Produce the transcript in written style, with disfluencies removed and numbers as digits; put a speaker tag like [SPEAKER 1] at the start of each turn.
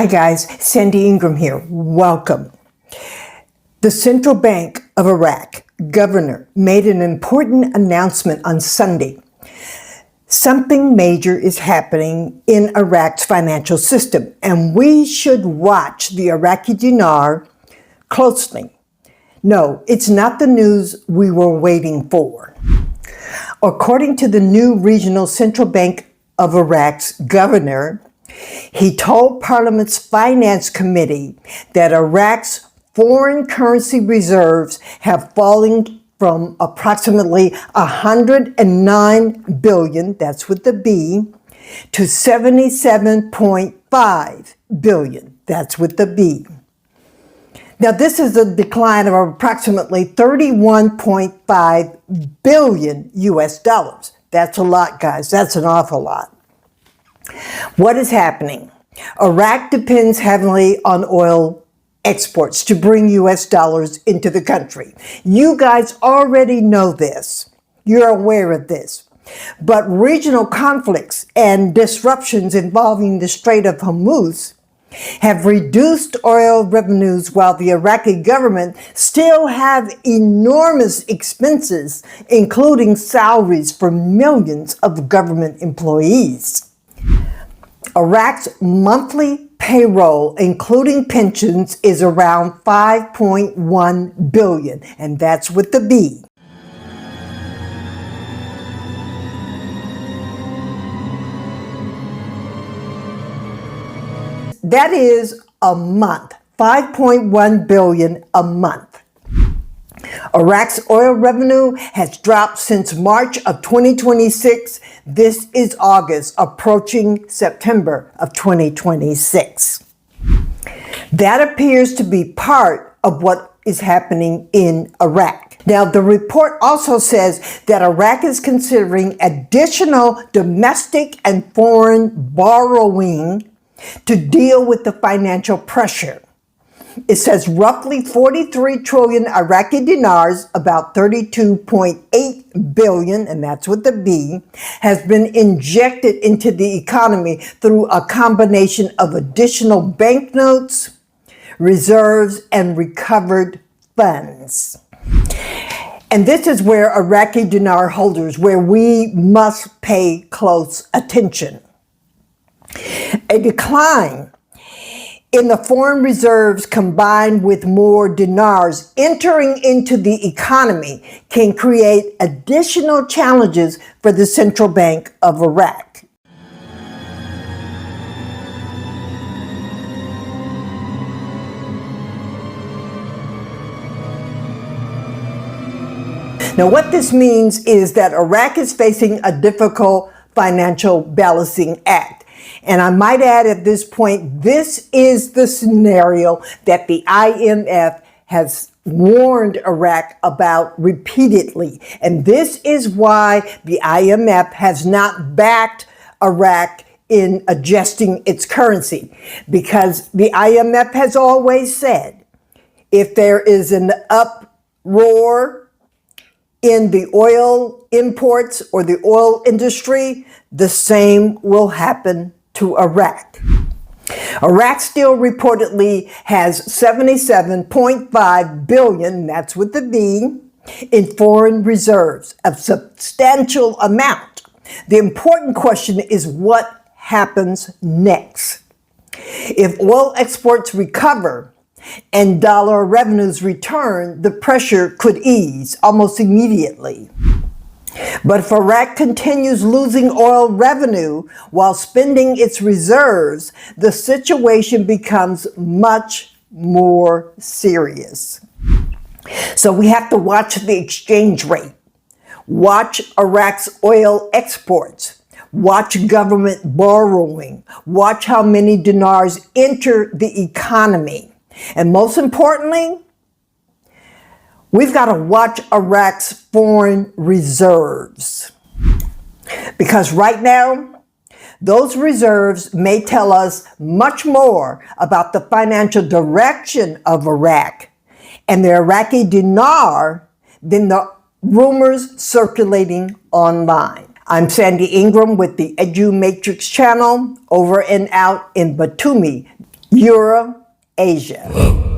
[SPEAKER 1] guys, Sandy Ingram here. Welcome. The Central Bank of Iraq governor made an important announcement on Sunday. Something major is happening in Iraq's financial system, and we should watch the Iraqi dinar closely. No, it's not the news we were waiting for. According to the new regional Central Bank of Iraq's governor, he told Parliament's Finance Committee that Iraq's foreign currency reserves have fallen from approximately 109 billion, that's with the B, to 77.5 billion, that's with the B. Now, this is a decline of approximately 31.5 billion US dollars. That's a lot, guys. That's an awful lot. What is happening? Iraq depends heavily on oil exports to bring US dollars into the country. You guys already know this. You're aware of this. But regional conflicts and disruptions involving the Strait of Hormuz have reduced oil revenues, while the Iraqi government still have enormous expenses, including salaries for millions of government employees. Iraq's monthly payroll, including pensions, is around 5.1 billion, and that's with the B. That is a month, 5.1 billion a month. Iraq's oil revenue has dropped since March of 2026. This is August, approaching September of 2026. That appears to be part of what is happening in Iraq. Now, the report also says that Iraq is considering additional domestic and foreign borrowing to deal with the financial pressure. It says roughly 43 trillion Iraqi dinars, about 32.8 billion, and that's with the B, has been injected into the economy through a combination of additional banknotes, reserves, and recovered funds. And this is where Iraqi dinar holders, where we must pay close attention. A decline in the foreign reserves combined with more dinars entering into the economy can create additional challenges for the Central Bank of Iraq. Now, what this means is that Iraq is facing a difficult financial balancing act. And I might add at this point, this is the scenario that the IMF has warned Iraq about repeatedly. And this is why the IMF has not backed Iraq in adjusting its currency. Because the IMF has always said, if there is an uproar in the oil imports or the oil industry, the same will happen to Iraq. Iraq still reportedly has 77.5 billion, that's with the B, in foreign reserves, a substantial amount. The important question is what happens next. If oil exports recover and dollar revenues return, the pressure could ease almost immediately. But if Iraq continues losing oil revenue while spending its reserves, the situation becomes much more serious. So we have to watch the exchange rate, watch Iraq's oil exports, watch government borrowing, watch how many dinars enter the economy. And most importantly, we've got to watch Iraq's foreign reserves. Because right now, those reserves may tell us much more about the financial direction of Iraq and the Iraqi dinar than the rumors circulating online. I'm Sandy Ingram with the Edu Matrix Channel, over and out in Batumi, Eurasia.